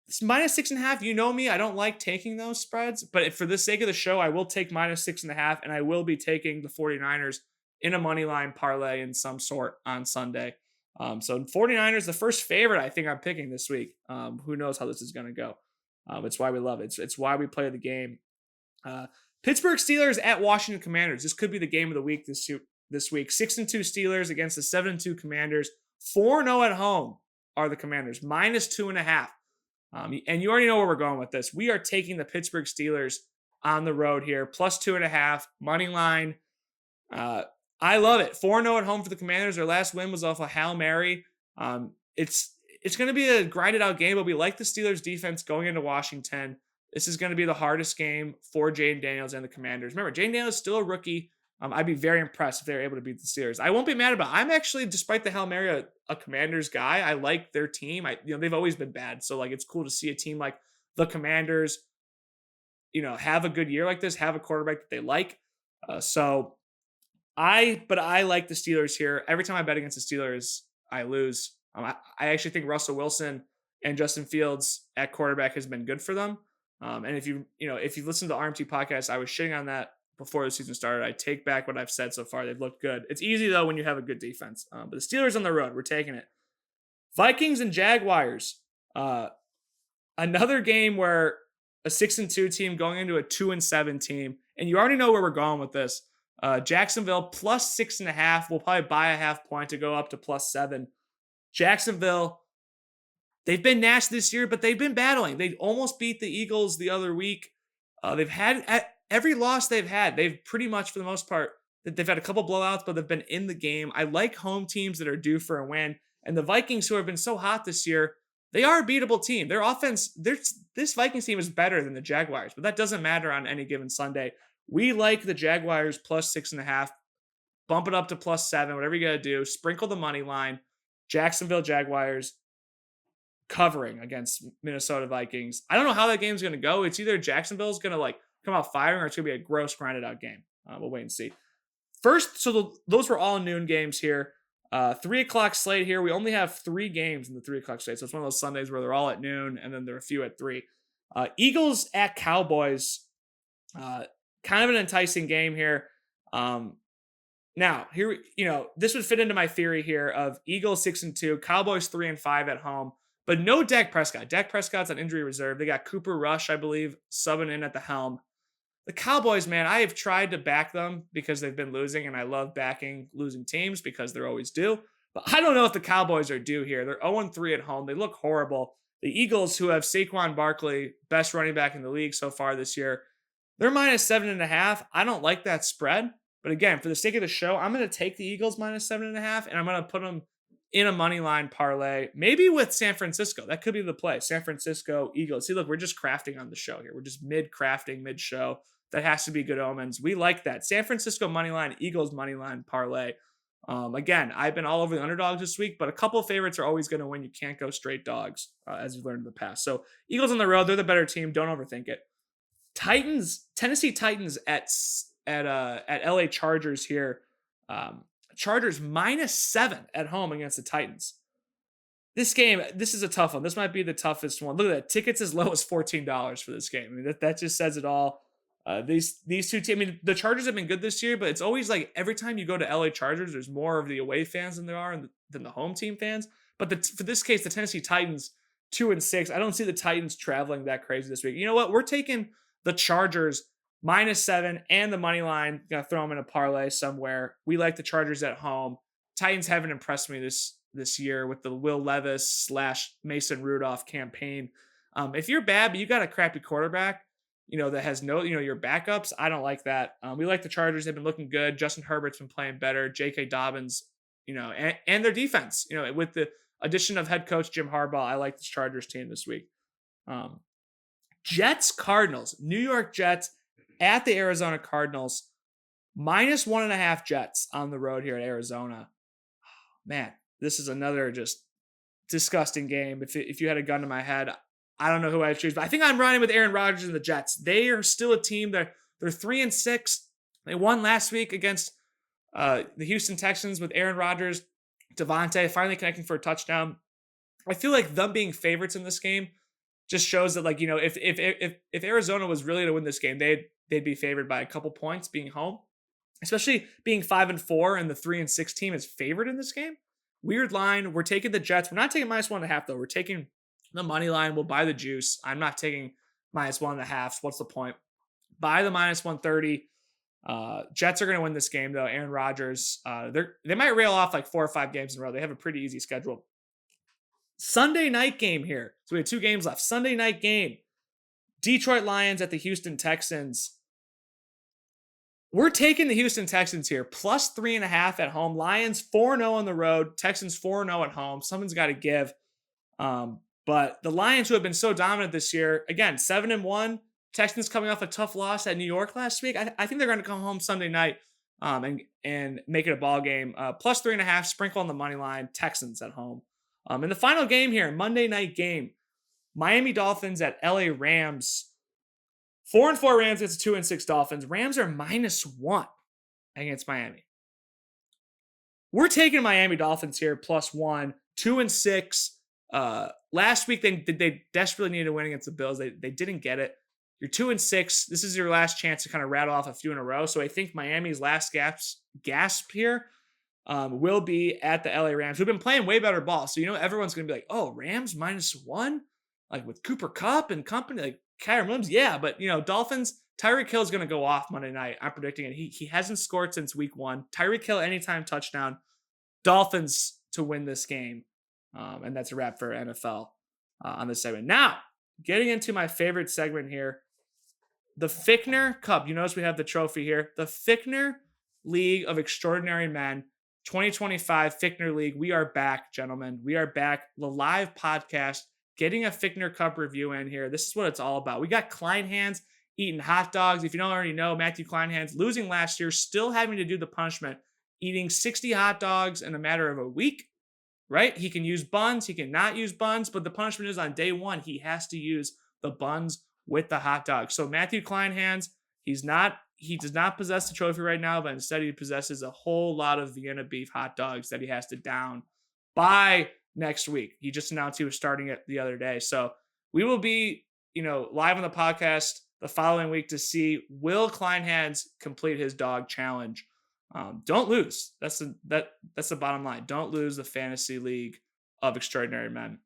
It's minus 6.5. You know me. I don't like taking those spreads, but for the sake of the show, I will take minus 6.5, and I will be taking the 49ers in a money line parlay in some sort on Sunday. So 49ers, the first favorite I think I'm picking this week. Who knows how this is going to go. It's why we love it. It's why we play the game. Pittsburgh Steelers at Washington Commanders. This could be the game of the week this week. 6-2 Steelers against the 7-2 Commanders. 4-0 at home are the Commanders. Minus 2.5. And you already know where we're going with this. We are taking the Pittsburgh Steelers on the road here. Plus 2.5. Money line. I love it. 4-0 at home for the Commanders. Their last win was off a Hail Mary. It's going to be a grinded out game, but we like the Steelers defense going into Washington. This is going to be the hardest game for Jayden Daniels and the Commanders. Remember, Jayden Daniels is still a rookie. I'd be very impressed if they're able to beat the Steelers. I won't be mad about it. I'm actually, despite the Hail Mary, a Commanders guy. I like their team. They've always been bad. So it's cool to see a team like the Commanders, have a good year like this, have a quarterback that they like. But I like the Steelers here. Every time I bet against the Steelers, I lose. I actually think Russell Wilson and Justin Fields at quarterback has been good for them. And if you listen to the RMT podcast, I was shitting on that before the season started. I take back what I've said so far. They've looked good. It's easy though when you have a good defense. But the Steelers on the road, we're taking it. Vikings and Jaguars. Another game where a 6-2 team going into a 2-7 team, and you already know where we're going with this. Jacksonville plus 6.5. We'll probably buy a half point to go up to plus 7. Jacksonville, they've been nasty this year, but they've been battling. They almost beat the Eagles the other week. They've had every loss they've had. They've pretty much, for the most part, they've had a couple blowouts, but they've been in the game. I like home teams that are due for a win. And the Vikings, who have been so hot this year, they are a beatable team. Their offense, this Vikings team is better than the Jaguars, but that doesn't matter on any given Sunday. We like the Jaguars plus 6.5. Bump it up to plus 7, whatever you got to do. Sprinkle the money line. Jacksonville Jaguars covering against Minnesota Vikings. I don't know how that game's going to go. It's either Jacksonville's going to come out firing or it's going to be a gross grinded out game. We'll wait and see. First, so those were all noon games here. 3 o'clock slate here. We only have 3 games in the 3 o'clock slate. So it's one of those Sundays where they're all at noon and then there are a few at 3. Eagles at Cowboys. Kind of an enticing game here. Now, here, this would fit into my theory here of Eagles 6-2, Cowboys 3-5 at home, but no Dak Prescott. Dak Prescott's on injury reserve. They got Cooper Rush, I believe, subbing in at the helm. The Cowboys, man, I have tried to back them because they've been losing, and I love backing losing teams because they're always due. But I don't know if the Cowboys are due here. They're 0-3 at home. They look horrible. The Eagles, who have Saquon Barkley, best running back in the league so far this year, they're minus 7.5. I don't like that spread. But again, for the sake of the show, I'm going to take the Eagles minus 7.5, and I'm going to put them in a money line parlay, maybe with San Francisco. That could be the play. San Francisco Eagles. See, look, we're just crafting on the show here. We're just mid-crafting, mid-show. That has to be good omens. We like that. San Francisco money line, Eagles money line parlay. Again, I've been all over the underdogs this week, but a couple of favorites are always going to win. You can't go straight dogs, as we've learned in the past. So Eagles on the road, they're the better team. Don't overthink it. Tennessee Titans at LA Chargers here. Chargers -7 at home against the Titans. This is a tough one. This might be the toughest one. Look at that. Tickets as low as $14 for this game. I mean, that just says it all. These two teams, I mean, the Chargers have been good this year, but it's always like every time you go to LA Chargers, there's more of the away fans than there are than the home team fans. But for this case, the Tennessee Titans, 2-6. I don't see the Titans traveling that crazy this week. You know what? We're taking the Chargers -7 and the money line. Gonna throw them in a parlay somewhere. We like the Chargers at home. Titans haven't impressed me this year with the Will Levis / Mason Rudolph campaign. If you're bad, but you got a crappy quarterback, that has your backups, I don't like that. We like the Chargers. They've been looking good. Justin Herbert's been playing better. J.K. Dobbins, and their defense, with the addition of head coach Jim Harbaugh, I like this Chargers team this week. Jets Cardinals, New York Jets at the Arizona Cardinals, -1.5 Jets on the road here at Arizona. Man, this is another just disgusting game. If you had a gun to my head, I don't know who I'd choose, but I think I'm running with Aaron Rodgers and the Jets. They are still a team that they're 3-6. They won last week against the Houston Texans with Aaron Rodgers, Devontae finally connecting for a touchdown. I feel like them being favorites in this game just shows that, if Arizona was really to win this game, they'd be favored by a couple points being home, especially being 5-4 and the 3-6 team is favored in this game. Weird line. We're taking the Jets. We're not taking -1.5 though. We're taking the money line. We'll buy the juice. I'm not taking -1.5. What's the point? Buy the -130. Jets are going to win this game though. Aaron Rodgers. They might rail off 4 or 5 games in a row. They have a pretty easy schedule. Sunday night game here. So we have 2 games left. Sunday night game. Detroit Lions at the Houston Texans. We're taking the Houston Texans here, +3.5 at home. Lions 4-0 on the road. Texans 4-0 at home. Someone's got to give. But the Lions, who have been so dominant this year, again, 7-1. Texans coming off a tough loss at New York last week. I think they're going to come home Sunday night and make it a ball game. +3.5, sprinkle on the money line. Texans at home. In the final game here, Monday night game, Miami Dolphins at LA Rams. 4-4 Rams against the 2-6 Dolphins. Rams are -1 against Miami. We're taking Miami Dolphins here +1, 2-6. Last week they desperately needed to win against the Bills. They didn't get it. You're 2-6. This is your last chance to kind of rattle off a few in a row. So I think Miami's last gasp here will be at the LA Rams, who've been playing way better ball. So everyone's gonna be like, oh, Rams -1, with Cooper Kupp and company, Kyren Williams, yeah, but Dolphins. Tyreek Hill is going to go off Monday night. I'm predicting it. He hasn't scored since week 1. Tyreek Hill anytime touchdown. Dolphins to win this game, and that's a wrap for NFL on this segment. Now, getting into my favorite segment here, the Fichtner Cup. You notice we have the trophy here. The Fichtner League of Extraordinary Men, 2025 Fichtner League. We are back, gentlemen. We are back. The live podcast. Getting a Fichtner Cup review in here. This is what it's all about. We got Kleinhans eating hot dogs. If you don't already know, Matthew Kleinhans losing last year, still having to do the punishment, eating 60 hot dogs in a matter of a week, right? He can use buns. He can not use buns, but the punishment is on day 1. He has to use the buns with the hot dogs. So Matthew Kleinhans, he does not possess the trophy right now, but instead he possesses a whole lot of Vienna beef hot dogs that he has to down by next week. He just announced he was starting it the other day. So we will be, live on the podcast the following week to see, will Kleinhans complete his dog challenge? Don't lose. That's the bottom line. Don't lose the fantasy league of extraordinary men.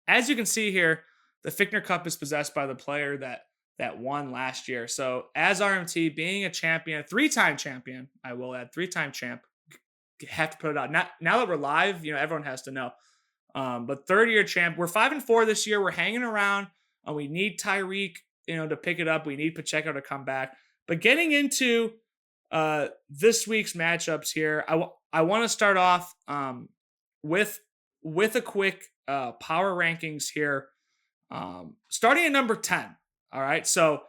As you can see here, the Fichtner Cup is possessed by the player that won last year. So as RMT, being a champion, a 3-time champion, I will add, 3-time champ, have to put it out. Now that we're live, everyone has to know. But 3rd-year champ. We're 5-4 this year. We're hanging around. We need Tyreek, to pick it up. We need Pacheco to come back. But getting into this week's matchups here, I want to start off with a quick power rankings here. Starting at number 10. All right. So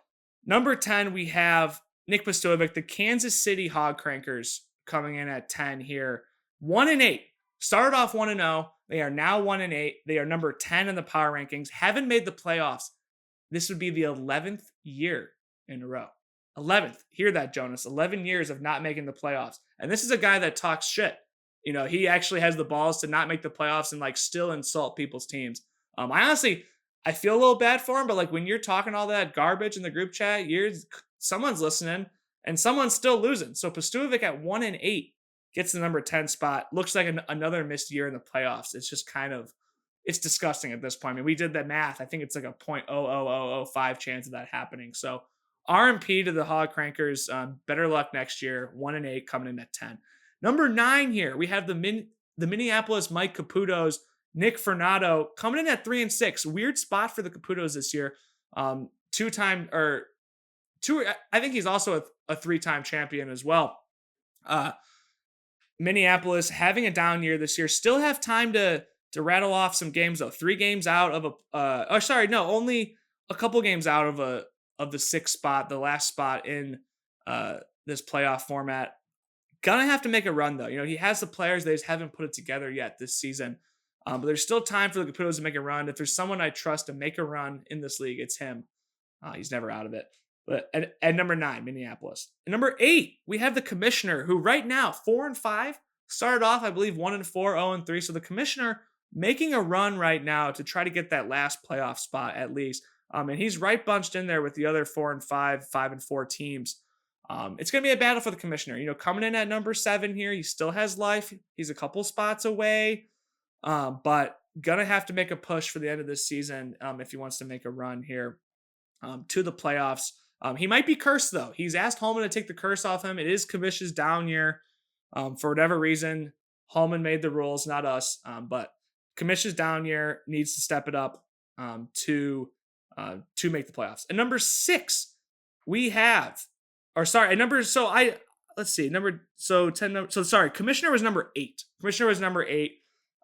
number 10, we have Nick Pastovic, the Kansas City Hog Crankers, coming in at 10 here. 1-8. Started off 1-0. They are now 1-8. They are number 10 in the power rankings. Haven't made the playoffs. This would be the 11th year in a row. 11th. Hear that, Jonas. 11 years of not making the playoffs. And this is a guy that talks shit. He actually has the balls to not make the playoffs and like still insult people's teams. I feel a little bad for him, but like when you're talking all that garbage in the group chat, someone's listening and someone's still losing. So Pastovic at 1-8 gets the number 10 spot. Looks like another missed year in the playoffs. It's just it's disgusting at this point. I mean, we did that math. I think it's like a 0.00005 chance of that happening. So RMP to the Hog Crankers. Better luck next year. 1-8 coming in at 10. Number 9 here, we have the Minneapolis Mike Caputos, Nick Fernando coming in at 3-6. Weird spot for the Caputos this year. I think he's also a 3-time champion as well. Minneapolis having a down year this year. Still have time to rattle off some games though. 3 games out of only a couple games out of the 6th spot, the last spot in this playoff format. Gonna have to make a run though. He has the players, they just haven't put it together yet this season. But there's still time for the Caputos to make a run. If there's someone I trust to make a run in this league, it's him. He's never out of it. But at number 9, Minneapolis. At number 8, we have the Commissioner, who right now 4-5, started off I believe 1-4, 0-3. So the Commissioner making a run right now to try to get that last playoff spot at least. And he's right bunched in there with the other 4-5, 5-4 teams. It's going to be a battle for the Commissioner. Coming in at number 7 here, he still has life. He's a couple spots away, but going to have to make a push for the end of this season if he wants to make a run here to the playoffs. He might be cursed, though. He's asked Holman to take the curse off him. It is Commission's down year. For whatever reason, Holman made the rules, not us. But Commission's down year, needs to step it up to make the playoffs. And number 6, we have... Commissioner was number 8. Commissioner was number 8.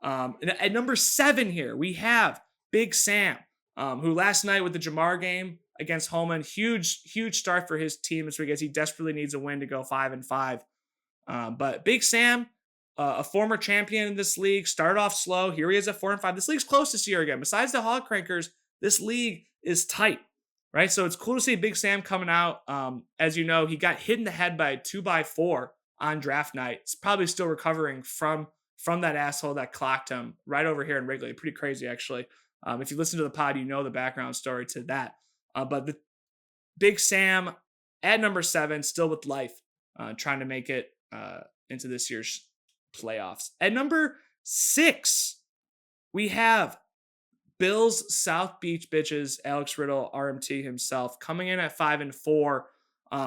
At number 7 here, we have Big Sam, who last night with the Jamar game against Holman, huge start for his team this week as he desperately needs a win to go 5-5. But Big Sam, a former champion in this league, started off slow. Here he is at 4-5. This league's close this year again. Besides the Hog Crankers, this league is tight. Right, so it's cool to see Big Sam coming out. As you know, he got hit in the head by a 2x4 on draft night. He's probably still recovering from that asshole that clocked him right over here in Wrigley. Pretty crazy, actually. If you listen to the pod, you know the background story to that. But the Big Sam at number 7, still with life, trying to make it into this year's playoffs. At number 6, we have Bills South Beach bitches, Alex Riddle, RMT himself, coming in at 5-4.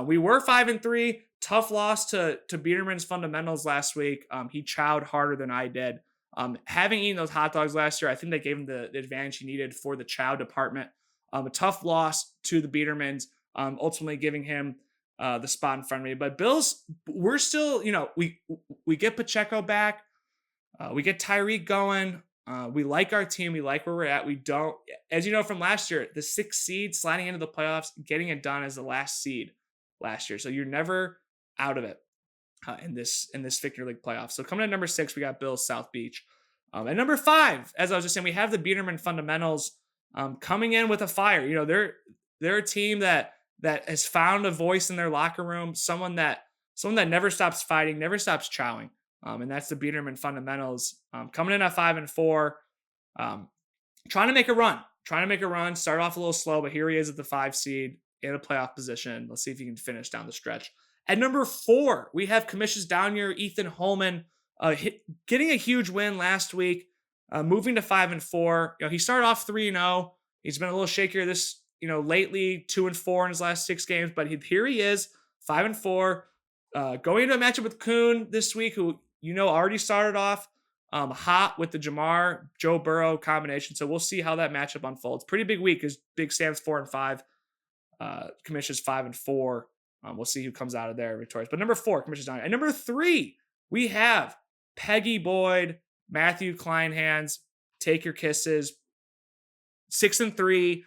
We were 5-3. Tough loss to Biederman's fundamentals last week. He chowed harder than I did. Having eaten those hot dogs last year, I think they gave him the advantage he needed for the chow department. A tough loss to the Biedermans, ultimately giving him the spot in front of me. But Bills, we're still, we get Pacheco back. We get Tyreek going. We like our team. We like where we're at. We don't, as you know from last year, the 6th seed sliding into the playoffs, getting it done as the last seed last year. So you're never out of it in this Fichtner League playoff. So coming at number 6, we got Bills South Beach. At number 5, as I was just saying, we have the Biederman fundamentals coming in with a fire. They're a team that has found a voice in their locker room, someone that never stops fighting, never stops chowing. And that's the Biederman fundamentals coming in at 5-4, trying to make a run, start off a little slow, but here he is at the 5 seed in a playoff position. Let's see if he can finish down the stretch. At number 4, we have Commission's down year, Ethan Holman, getting a huge win last week, moving to 5-4. He started off 3-0. He's been a little shakier this, lately, 2-4 in his last 6 games, but here he is, 5-4, going into a matchup with Kuhn this week, who already started off hot with the Jamar, Joe Burrow combination. So we'll see how that matchup unfolds. Pretty big week because Big Sam's 4-5, Commission's 5-4. We'll see who comes out of there victorious. But number 4, Commission's down. And number 3, we have Peggy Boyd, Matthew Kleinhans, take your kisses. 6-3.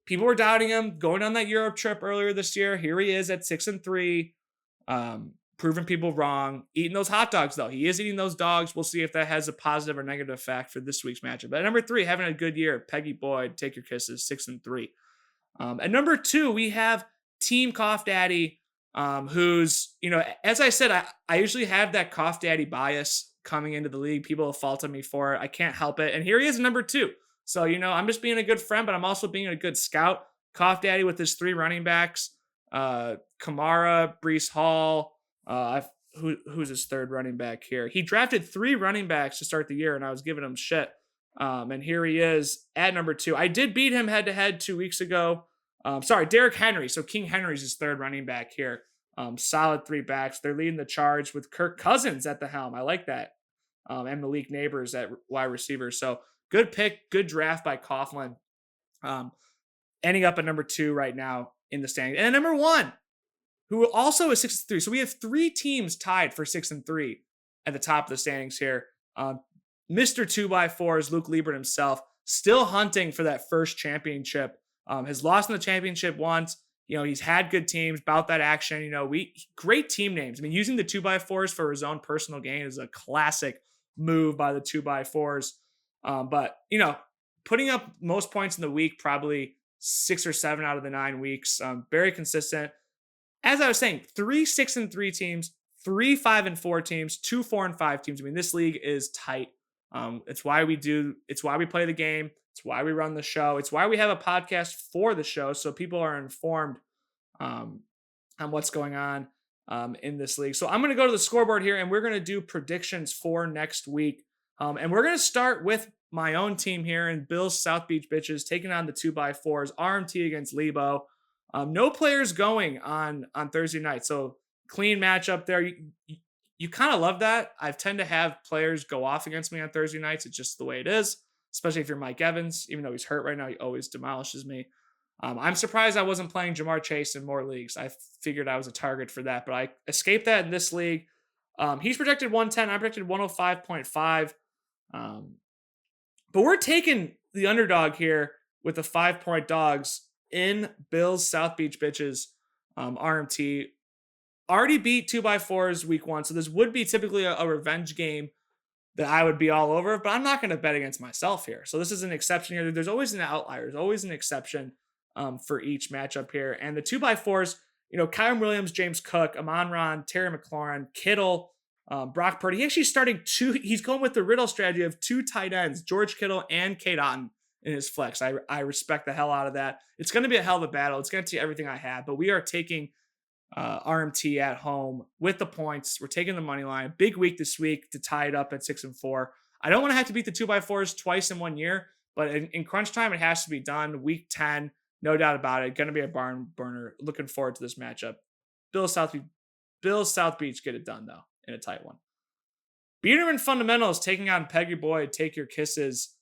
People were doubting him going on that Europe trip earlier this year. Here he is at 6-3, proving people wrong. Eating those hot dogs, though. He is eating those dogs. We'll see if that has a positive or negative effect for this week's matchup. But at number 3, having a good year, Peggy Boyd, take your kisses, 6-3. At number 2, we have Team Cough Daddy, who's, as I said, I usually have that Cough Daddy bias coming into the league. People have faulted me for it. I can't help it. And here he is at number 2. So, I'm just being a good friend, but I'm also being a good scout. Cough Daddy with his 3 running backs, Kamara, Brees Hall. Who's his 3rd running back here? He drafted 3 running backs to start the year, and I was giving him shit. And here he is at number 2. I did beat him head-to-head 2 weeks ago. Derrick Henry. So King Henry's his 3rd running back here. Solid 3 backs. They're leading the charge with Kirk Cousins at the helm. I like that. And Malik Neighbors at wide receiver. So good pick, good draft by Coughlin. Ending up at number 2 right now in the standings. And number 1, who also is 6-3. So we have 3 teams tied for 6-3 at the top of the standings here. Mr. 2x4 is Luke Liebert himself, still hunting for that first championship. Has lost in the championship once. He's had good teams, about that action. Great team names. I mean, using the 2x4s for his own personal gain is a classic move by the 2x4s. But putting up most points in the week, probably 6 or 7 out of the 9 weeks. Very consistent. As I was saying, 3 6-3 teams, 3 5-4 teams, 2 4-5 teams. I mean, this league is tight. It's why we play the game. It's why we run the show. It's why we have a podcast for the show, so people are informed on what's going on in this league. So I'm going to go to the scoreboard here, and we're going to do predictions for next week. And we're going to start with my own team here in Bill's South Beach Bitches, taking on the 2x4s, RMT against Lebo. No players going on Thursday night, so clean matchup there. You kind of love that. I tend to have players go off against me on Thursday nights. It's just the way it is, especially if you're Mike Evans. Even though he's hurt right now, he always demolishes me. I'm surprised I wasn't playing Jamar Chase in more leagues. I figured I was a target for that, but I escaped that in this league. He's projected 110. I projected 105.5. But we're taking the underdog here with the 5-point dogs in Bill's South Beach Bitches. RMT already beat 2x4s week 1. So this would be typically a revenge game that I would be all over, but I'm not going to bet against myself here. So this is an exception here. There's always an outlier. There's always an exception for each matchup here. And the 2x4s, Kyron Williams, James Cook, Amon-Ra, Terry McLaurin, Kittle, Brock Purdy. He's going with the Riddle strategy of 2 tight ends, George Kittle and Kate Otten in his flex. I respect the hell out of that. It's going to be a hell of a battle. It's going to take everything I have, but we are taking RMT at home with the points. We're taking the money line. Big week this week to tie it up at 6-4. I don't want to have to beat the 2x4s twice in 1 year, but in crunch time, it has to be done. Week 10, no doubt about it. Going to be a barn burner. Looking forward to this matchup. Bill's South Beach get it done, though, in a tight one. Biederman Fundamentals taking on Peggy Boyd. Take your kisses.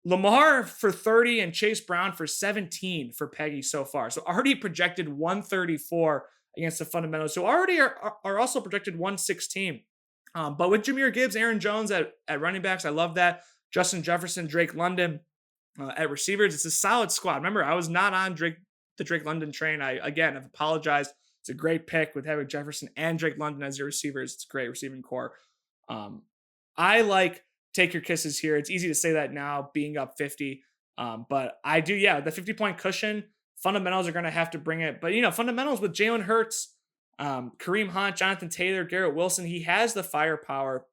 Lamar for 30 and Chase Brown for 17 for Peggy so far. So already projected 134 against the Fundamentals. So already are also projected 116. But with Jahmyr Gibbs, Aaron Jones at running backs, I love that. Justin Jefferson, Drake London at receivers. It's a solid squad. Remember, I was not on the Drake London train. I've apologized. It's a great pick with having Jefferson and Drake London as your receivers. It's a great receiving core. I like take your kisses here. It's easy to say that now, being up 50. But I do, the 50-point cushion. Fundamentals are going to have to bring it. But, fundamentals with Jalen Hurts, Kareem Hunt, Jonathan Taylor, Garrett Wilson, he has the firepower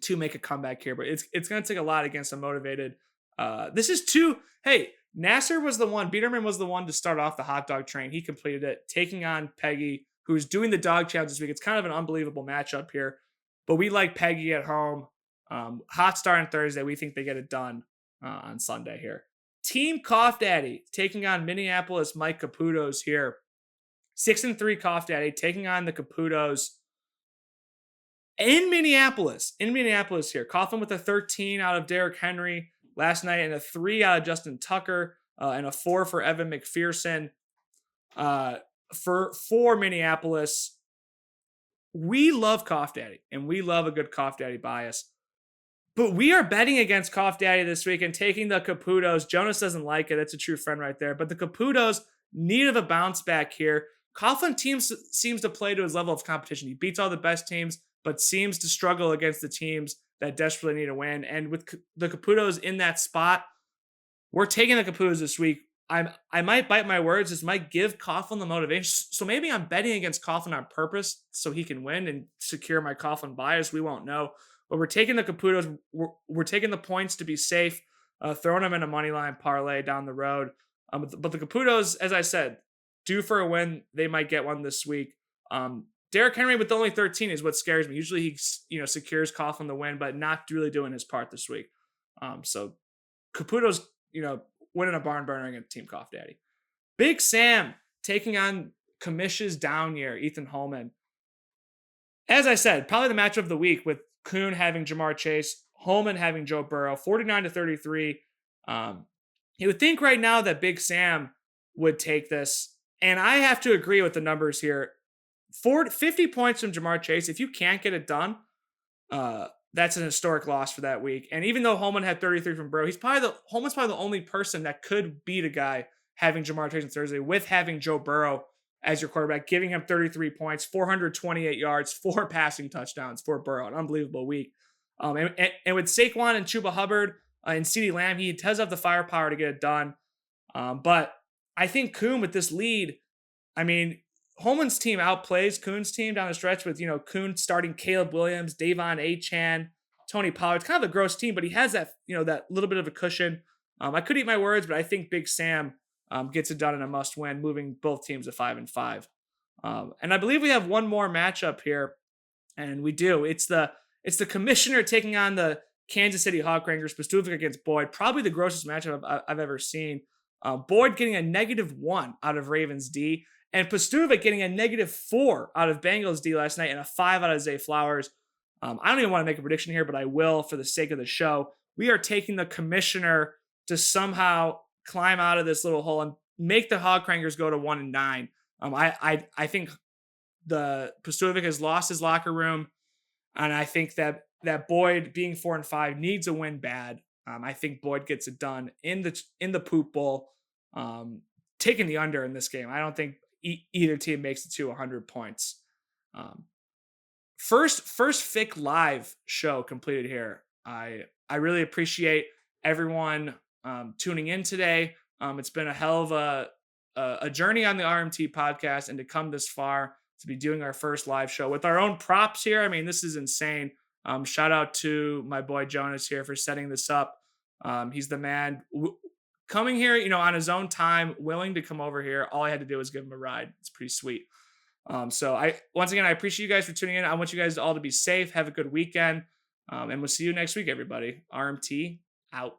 to make a comeback here. But it's going to take a lot against a motivated. Nasser was the one, Biederman was the one to start off the hot dog train. He completed it, taking on Peggy, who's doing the dog challenge this week. It's kind of an unbelievable matchup here. But we like Peggy at home. Hot start on Thursday. We think they get it done on Sunday here. Team Cough Daddy taking on Minneapolis Mike Caputo's here. 6-3 Cough Daddy taking on the Caputos in Minneapolis. Here. Coughlin with a 13 out of Derrick Henry last night and a 3 out of Justin Tucker and a 4 for Evan McPherson. For Minneapolis, we love Cough Daddy and we love a good Cough Daddy bias. But we are betting against Cough Daddy this week and taking the Caputos. Jonas doesn't like it. That's a true friend right there. But the Caputos need of a bounce back here. Coughlin seems to play to his level of competition. He beats all the best teams, but seems to struggle against the teams that desperately need a win. And with the Caputos in that spot, we're taking the Caputos this week. I might bite my words. This might give Coughlin the motivation. So maybe I'm betting against Coughlin on purpose so he can win and secure my Coughlin bias. We won't know. But we're taking the Caputos. We're taking the points to be safe, throwing them in a money line parlay down the road. But the Caputos, as I said, due for a win. They might get one this week. Derrick Henry with only 13 is what scares me. Usually he secures Coughlin the win, but not really doing his part this week. So Caputos, winning a barn burner against Team Cough Daddy. Big Sam taking on Comish's down year, Ethan Holman. As I said, probably the matchup of the week with Kuhn having Jamar Chase, Holman having Joe Burrow, 49-33. You would think right now that Big Sam would take this. And I have to agree with the numbers here. 50 points from Jamar Chase. If you can't get it done, that's an historic loss for that week. And even though Holman had 33 from Burrow, Holman's probably the only person that could beat a guy having Jamar Chase on Thursday with having Joe Burrow as your quarterback, giving him 33 points, 428 yards, 4 passing touchdowns for Burrow. An unbelievable week. And with Saquon and Chuba Hubbard and CeeDee Lamb, he does have the firepower to get it done. But I think Kuhn with this lead, Holman's team outplays Kuhn's team down the stretch with, Kuhn starting Caleb Williams, Davon Achane, Tony Pollard. It's kind of a gross team, but he has that, that little bit of a cushion. I could eat my words, but I think Big Sam gets it done in a must-win, moving both teams to 5-5. And I believe we have one more matchup here, and we do. It's the Commissioner taking on the Kansas City Hawkrangers, Pastuvic against Boyd. Probably the grossest matchup I've ever seen. Boyd getting a -1 out of Ravens D, and Pastuvic getting a -4 out of Bengals D last night and a 5 out of Zay Flowers. I don't even want to make a prediction here, but I will for the sake of the show. We are taking the Commissioner to somehow climb out of this little hole and make the Hawkrangers go to 1-9. I think the Pastuvic has lost his locker room, and I think that Boyd being 4-5 needs a win bad. I think Boyd gets it done in the poop bowl, taking the under in this game. I don't think either team makes it to 100 points. First Fick Live show completed here. I really appreciate everyone tuning in today. It's been a hell of a journey on the RMT podcast, and to come this far to be doing our first live show with our own props here. This is insane. Shout out to my boy Jonas here for setting this up. He's the man coming here, on his own time, willing to come over here. All I had to do was give him a ride. It's pretty sweet. So once again, I appreciate you guys for tuning in. I want you guys all to be safe. Have a good weekend. And we'll see you next week, everybody. RMT out.